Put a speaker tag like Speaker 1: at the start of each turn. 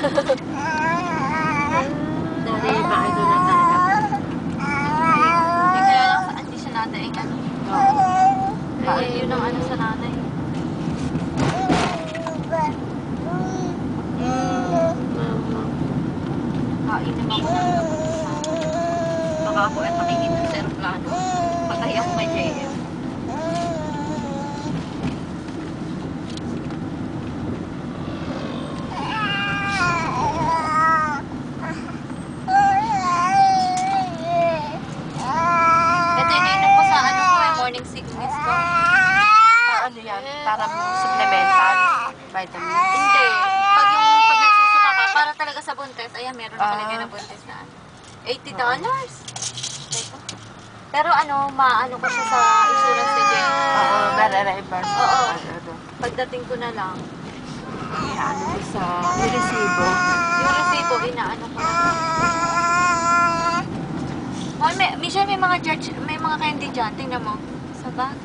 Speaker 1: Dali, maano na talaga.
Speaker 2: Hindi kaya lang sa hindi siya nadaing ano. Yun ang ano sa nanay. Kain naman ko ng baka ako ay pakikita sa aeroplano. Patay ako kay JM. Ito iniinom ko sa ano ko morning sickness ko.
Speaker 1: Ano yan? Para supplemental vitamin.
Speaker 2: Hindi. Pag nagsusuka ka, para talaga sa buntis, ayan, meron na talaga na buntis na ano. $80. Pero ano, maano ko siya sa insurance ni Jen.
Speaker 1: Oo, nare-reimburse.
Speaker 2: Oo.
Speaker 1: Ano.
Speaker 2: Pagdating ko na lang.
Speaker 1: Ano mo sa resibo.
Speaker 2: Yung resibo, inaano ko na. Oh, Michelle, may mga candy dyan. Tingnan mo. Sa bag.